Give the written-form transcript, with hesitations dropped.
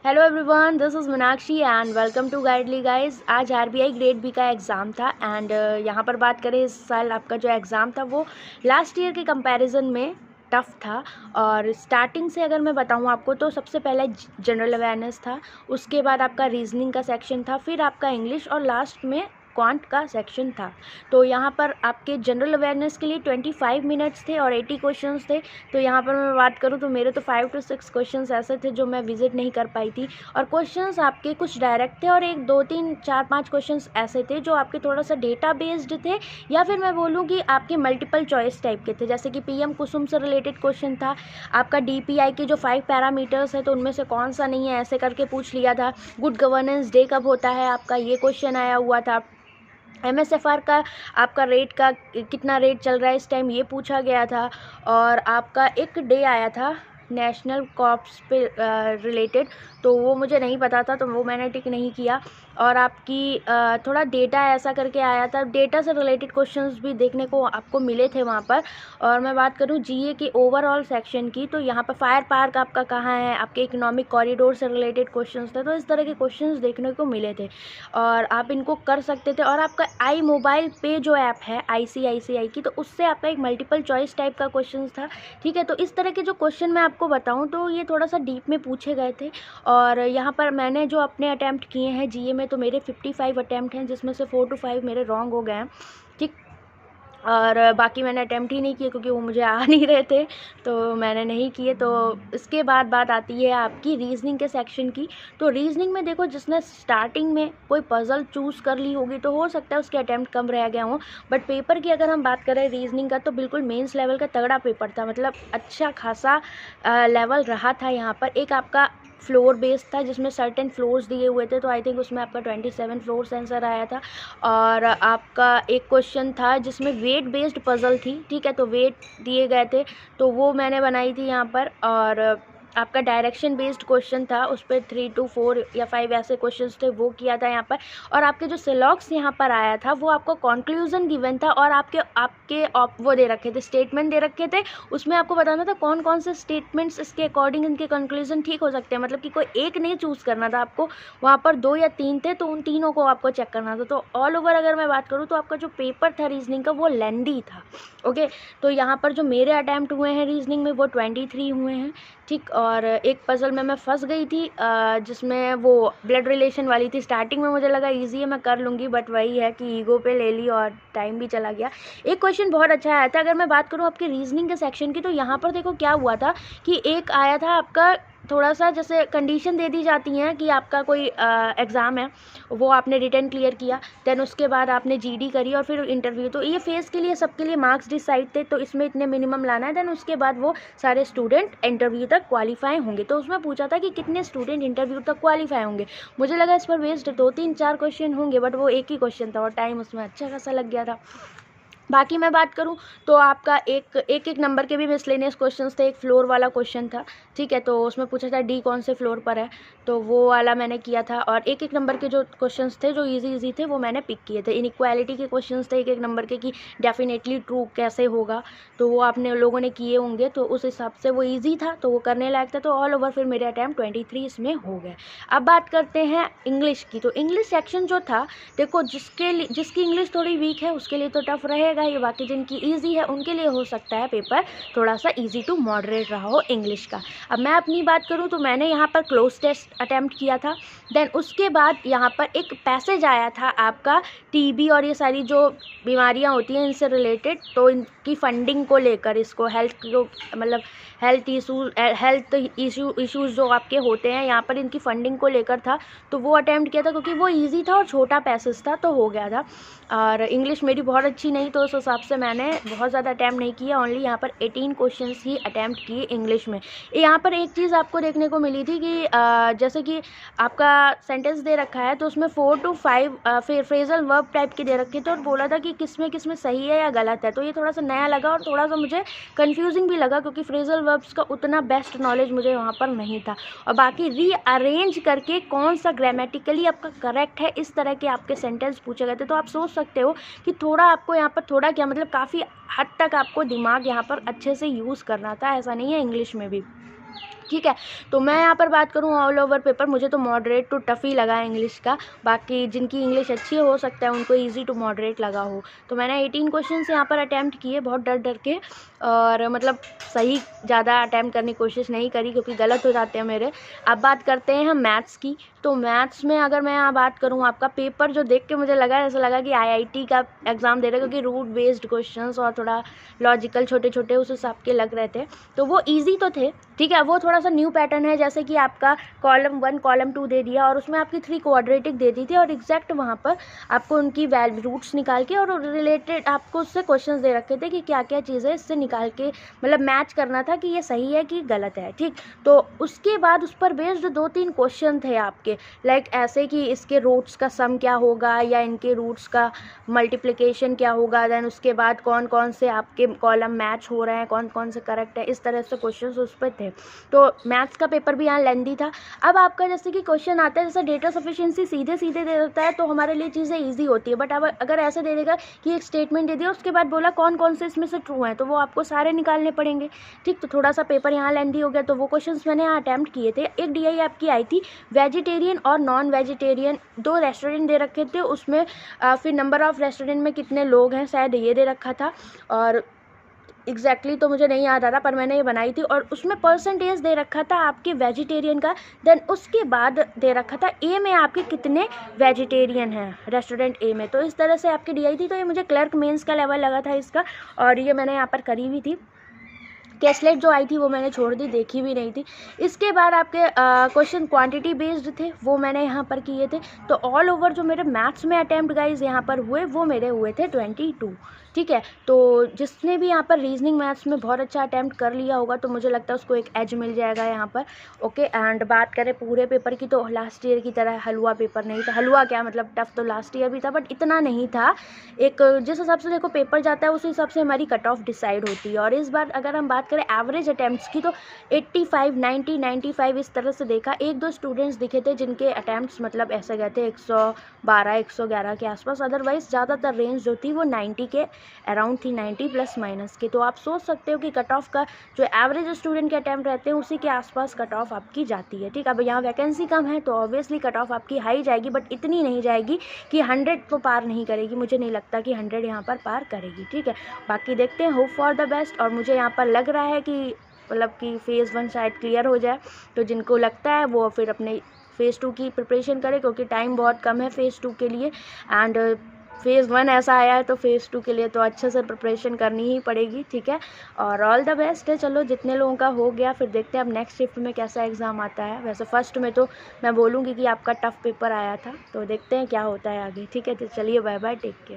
Hello everyone, this is Meenakshi and welcome to Guidely guys. आज RBI grade B का exam था एंड यहाँ पर बात करें इस साल आपका जो एग्ज़ाम था वो लास्ट ईयर के कंपैरिजन में टफ़ था। और स्टार्टिंग से अगर मैं बताऊँ आपको तो सबसे पहले जनरल अवेयरनेस था, उसके बाद आपका रीजनिंग का सेक्शन था, फिर आपका इंग्लिश और लास्ट में क्वांट का सेक्शन था। तो यहाँ पर आपके जनरल अवेयरनेस के लिए 25 मिनट्स थे और 80 क्वेश्चंस थे। तो यहाँ पर मैं बात करूँ तो मेरे तो 5 to 6 क्वेश्चंस ऐसे थे जो मैं विजिट नहीं कर पाई थी। और क्वेश्चंस आपके कुछ डायरेक्ट थे और 1 2 3 4 5 क्वेश्चंस ऐसे थे जो आपके थोड़ा सा डेटा बेस्ड थे, या फिर मैं बोलूँ कि आपके मल्टीपल चॉइस टाइप के थे। जैसे कि पीएम कुसुम से रिलेटेड क्वेश्चन था, आपका डीपीआई के जो 5 पैरामीटर्स है तो उनमें से कौन सा नहीं है ऐसे करके पूछ लिया था। गुड गवर्नेंस डे कब होता है आपका, ये क्वेश्चन आया हुआ था। एमएसएफआर का आपका रेट का कितना रेट चल रहा है इस टाइम, ये पूछा गया था। और आपका एक डे आया था नेशनल कॉप्स पे रिलेटेड, तो वो मुझे नहीं पता था तो वो मैंने टिक नहीं किया। और आपकी थोड़ा डेटा ऐसा करके आया था, डेटा से रिलेटेड क्वेश्चंस भी देखने को आपको मिले थे वहाँ पर। और मैं बात करूँ जीए के ओवरऑल सेक्शन की, तो यहाँ पर फायर पार्क आपका कहाँ है, आपके इकोनॉमिक कॉरिडोर से रिलेटेड क्वेश्चंस थे। तो इस तरह के क्वेश्चंस देखने को मिले थे और आप इनको कर सकते थे। और आपका आई मोबाइल पे जो ऐप है आईसीआईसीआई की, तो उससे आपका एक मल्टीपल चॉइस टाइप का क्वेश्चन था। ठीक है, तो इस तरह के जो क्वेश्चन मैं आपको बताऊं तो ये थोड़ा सा डीप में पूछे गए थे। और यहाँ पर मैंने जो अपने अटैम्प्ट किए हैं जीए में, तो मेरे 55 अटैम्प्ट हैं जिसमें से 4 to 5 मेरे रॉन्ग हो गए हैं। ठीक, और बाकी मैंने अटैम्प्ट ही नहीं किए क्योंकि वो मुझे आ नहीं रहे थे, तो मैंने नहीं किए। तो इसके बाद बात आती है आपकी रीजनिंग के सेक्शन की। तो रीजनिंग में देखो, जिसने स्टार्टिंग में कोई पज़ल चूज़ कर ली होगी तो हो सकता है उसके अटैम्प्ट कम रह गया हो, बट पेपर की अगर हम बात करें रीजनिंग का तो बिल्कुल मेंस लेवल का तगड़ा पेपर था। मतलब अच्छा खासा लेवल रहा था। यहाँ पर एक आपका फ्लोर बेस्ड था जिसमें सर्टेन फ्लोर्स दिए हुए थे, तो आई थिंक उसमें आपका 27 फ्लोर्स आंसर आया था। और आपका एक क्वेश्चन था जिसमें वेट बेस्ड पज़ल थी। ठीक है, तो वेट दिए गए थे तो वो मैंने बनाई थी यहाँ पर। और आपका डायरेक्शन बेस्ड क्वेश्चन था, उस पर 3 to 4 या 5 ऐसे क्वेश्चंस थे, वो किया था यहाँ पर। और आपके जो सिलॉक्स यहाँ पर आया था वो आपको कंक्लूजन गिवन था और आपके आपके वो दे रखे थे, स्टेटमेंट दे रखे थे। उसमें आपको बताना था कौन कौन से स्टेटमेंट्स इसके अकॉर्डिंग इनके कंक्लूजन ठीक हो सकते हैं। मतलब कि कोई एक नहीं चूज़ करना था आपको, वहाँ पर 2 या 3 थे तो उन तीनों को आपको चेक करना था। तो ऑल ओवर अगर मैं बात करूँ तो आपका जो पेपर था रीजनिंग का वो लेंदी था। ओके, तो यहाँ पर जो मेरे अटैम्प्ट हुए हैं रीजनिंग में वो 23 हुए हैं। ठीक, और एक पज़ल में मैं फंस गई थी जिसमें वो ब्लड रिलेशन वाली थी। स्टार्टिंग में मुझे लगा इजी है, मैं कर लूँगी, बट वही है कि ईगो पे ले ली और टाइम भी चला गया। एक क्वेश्चन बहुत अच्छा आया था अगर मैं बात करूँ आपके रीजनिंग के सेक्शन की, तो यहाँ पर देखो क्या हुआ था कि एक आया था आपका थोड़ा सा, जैसे कंडीशन दे दी जाती हैं कि आपका कोई एग्ज़ाम है, वो आपने रिटन क्लियर किया, देन उसके बाद आपने जीडी करी और फिर इंटरव्यू। तो ये फेज़ के लिए सबके लिए मार्क्स डिसाइड थे, तो इसमें इतने मिनिमम लाना है, देन उसके बाद वो सारे स्टूडेंट इंटरव्यू तक क्वालिफाई होंगे। तो उसमें पूछा था कि कितने स्टूडेंट इंटरव्यू तक क्वालिफाई होंगे। मुझे लगा इस पर बेस्ड 2 3 4 क्वेश्चन होंगे, बट वो एक ही क्वेश्चन था और टाइम उसमें अच्छा खासा लग गया था। बाकी मैं बात करूं तो आपका एक नंबर के भी मिसलेनियस क्वेश्चंस थे। एक फ्लोर वाला क्वेश्चन था, ठीक है, तो उसमें पूछा था डी कौन से फ्लोर पर है, तो वो वाला मैंने किया था। और एक नंबर के जो क्वेश्चंस थे जो इजी थे वो मैंने पिक किए थे। इनइक्वालिटी के क्वेश्चंस थे एक नंबर के कि डेफिनेटली ट्रू कैसे होगा, तो वो आपने लोगों ने किए होंगे, तो उस हिसाब से वो ईजी था, तो वो करने लायक था। तो ऑल ओवर फिर मेरे अटैम्प्ट 23 इसमें हो गए। अब बात करते हैं इंग्लिश की। तो इंग्लिश सेक्शन जो था, देखो जिसकी इंग्लिश थोड़ी वीक है उसके लिए तो टफ रहेगा ये, बाकी जिनकी इजी है उनके लिए हो सकता है पेपर थोड़ा सा इजी टू मॉडरेट रहा हो इंग्लिश का। अब मैं अपनी बात करूं तो मैंने यहाँ पर क्लोज टेस्ट अटेम्प्ट किया था। देन उसके बाद यहाँ पर एक पैसेज आया था आपका टीबी और ये सारी जो बीमारियाँ होती हैं इनसे रिलेटेड, तो इनकी फंडिंग को लेकर, इसको हेल्थ को मतलब हेल्थ इशूज़ जो आपके होते हैं यहाँ पर इनकी फंडिंग को लेकर था, तो वो अटैम्प्ट किया था क्योंकि वो ईजी था और छोटा पैसेज था, तो हो गया था। और इंग्लिश मेरी बहुत अच्छी नहीं, तो उस हिसाब से मैंने बहुत ज़्यादा अटैम्प्ट नहीं किया, ओनली यहाँ पर 18 क्वेश्चंस ही अटैम्प्ट किए इंग्लिश में। यहाँ पर एक चीज़ आपको देखने को मिली थी कि जैसे कि आपका सेंटेंस दे रखा है तो उसमें 4 to 5 फ्रेजल वर्ब टाइप के दे रखे थे और बोला था कि किस में सही है या गलत है। तो ये थोड़ा सा नया लगा और थोड़ा सा मुझे कन्फ्यूजिंग भी लगा क्योंकि फ्रेजल वर्ब्स का उतना बेस्ट नॉलेज मुझे वहाँ पर नहीं था। और बाकी रीअरेंज करके कौन सा ग्रामेटिकली आपका करेक्ट है, इस तरह के आपके सेंटेंस पूछे गए थे। तो आप सोच सकते हो कि थोड़ा आपको यहाँ पर थोड़ा क्या मतलब काफ़ी हद तक आपको दिमाग यहाँ पर अच्छे से यूज़ करना था, ऐसा नहीं है इंग्लिश में भी। ठीक है। तो मैं यहाँ पर बात करूँ ऑल ओवर पेपर, मुझे तो मॉडरेट टू टफ ही लगा इंग्लिश का। बाकी जिनकी इंग्लिश अच्छी हो सकता है उनको इजी टू मॉडरेट लगा हो। तो मैंने 18 क्वेश्चंस यहाँ पर अटैम्प्ट किए बहुत डर डर के, और मतलब सही ज़्यादा अटैम्प्ट करने की कोशिश नहीं करी क्योंकि गलत हो जाते हैं मेरे। अब बात करते हैं हम मैथ्स की। तो मैथ्स में अगर मैं यहाँ बात करूँ, आपका पेपर जो देख के मुझे लगा ऐसा लगा कि IIT का एग्ज़ाम दे रहे, क्योंकि रूट बेस्ड क्वेश्चंस और थोड़ा लॉजिकल छोटे छोटे उस हिसाब के लग रहे थे। तो वो ईजी तो थे, ठीक है। वो थोड़ा सा न्यू पैटर्न है, जैसे कि आपका कॉलम 1 कॉलम 2 दे दिया और उसमें आपकी 3 क्वाड्रेटिक दे दी थी, और एग्जैक्ट वहाँ पर आपको उनकी रूट्स निकाल के और रिलेटेड आपको उससे क्वेश्चंस दे रखे थे कि क्या क्या चीज़ें इससे निकाल के मतलब मैच करना था कि ये सही है कि गलत है, ठीक। तो उसके बाद उस पर बेस्ड 2-3 क्वेश्चन थे आपके, लाइक ऐसे कि इसके रूट्स का सम क्या होगा या इनके रूट्स का मल्टीप्लिकेशन क्या होगा, देन उसके बाद कौन कौन से आपके कॉलम मैच हो रहे हैं, कौन कौन से करेक्ट है, इस तरह से क्वेश्चंस उस पर थे। तो मैथ्स का पेपर भी यहाँ लेंदी था। अब आपका जैसे कि क्वेश्चन आता है, जैसे डेटा सफिशिएंसी सीधे सीधे दे देता है तो हमारे लिए चीज़ें ईजी होती है, बट अब अगर ऐसे दे देगा कि एक स्टेटमेंट दे दिया उसके बाद बोला कौन कौन से इसमें से ट्रू हैं, तो वो आपको सारे निकालने पड़ेंगे, ठीक। तो थोड़ा सा पेपर यहाँ लेंदी हो गया। तो वो क्वेश्चंस मैंने यहाँ अटैम्प्ट किए थे। एक DI आपकी आई थी वेजिटेरियन और नॉन वेजिटेरियन, 2 रेस्टोरेंट दे रखे थे उसमें, फिर नंबर ऑफ़ रेस्टोरेंट में कितने लोग हैं शायद ये दे रखा था, और एग्जैक्टली तो मुझे नहीं याद आ रहा, पर मैंने ये बनाई थी। और उसमें परसेंटेज दे रखा था आपके वेजिटेरियन का, देन उसके बाद दे रखा था ए में आपके कितने वेजिटेरियन हैं रेस्टोरेंट ए में। तो इस तरह से आपकी DI थी। तो ये मुझे क्लर्क मेंस का लेवल लगा था इसका, और ये मैंने यहाँ पर करी हुई थी। कैसलेट जो आई थी वो मैंने छोड़ दी, देखी भी नहीं थी। इसके बाद आपके क्वेश्चन क्वांटिटी बेस्ड थे, वो मैंने यहाँ पर किए थे। तो ऑल ओवर जो मेरे मैथ्स में अटैम्प्ट गाइज यहाँ पर हुए वो मेरे हुए थे 22, ठीक है। तो जिसने भी यहाँ पर रीजनिंग मैथ्स में बहुत अच्छा अटैम्प्ट कर लिया होगा तो मुझे लगता है उसको एक एज मिल जाएगा यहाँ पर, ओके। एंड बात करें पूरे पेपर की, तो लास्ट ईयर की तरह हलवा पेपर नहीं था। हलवा क्या मतलब, टफ तो लास्ट ईयर भी था बट इतना नहीं था। एक जिस हिसाब से देखो पेपर जाता है उस हिसाब से हमारी कट ऑफ डिसाइड होती है। और इस बार अगर हम बात करें एवरेज अटैम्प्ट्स की, तो 85, 90, 95 इस तरह से देखा। 1-2 स्टूडेंट्स दिखे थे जिनके अटैम्प्ट्स मतलब ऐसे गए थे 112, 111 के आसपास, अदरवाइज ज़्यादातर रेंज जो थी वो 90 के अराउंड थी, 90 प्लस माइनस के। तो आप सोच सकते हो कि कट ऑफ का जो एवरेज स्टूडेंट के अटैम्प्ट रहते हैं उसी के आसपास कट ऑफ आपकी जाती है, ठीक। अब यहाँ वैकेंसी कम है तो ऑब्वियसली कट ऑफ आपकी हाई जाएगी, बट इतनी नहीं जाएगी कि 100 तो पार नहीं करेगी। मुझे नहीं लगता कि 100 यहाँ पर पार करेगी, ठीक है। बाकी देखते हैं, होप फॉर द बेस्ट। और मुझे यहाँ पर लग रहा है कि मतलब कि फ़ेज़ 1 शायद क्लियर हो जाए। तो जिनको लगता है वो फिर अपने फ़ेज़ 2 की प्रिपरेशन करें, क्योंकि टाइम बहुत कम है फ़ेज़ 2 के लिए। एंड फ़ेज़ 1 ऐसा आया है तो फ़ेज़ 2 के लिए तो अच्छे से प्रिपरेशन करनी ही पड़ेगी, ठीक है। और ऑल द बेस्ट है। चलो जितने लोगों का हो गया, फिर देखते हैं अब नेक्स्ट शिफ्ट में कैसा एग्ज़ाम आता है। वैसे फर्स्ट में तो मैं बोलूँगी कि आपका टफ़ पेपर आया था, तो देखते हैं क्या होता है आगे, ठीक है। तो चलिए बाय बाय, टेक केयर।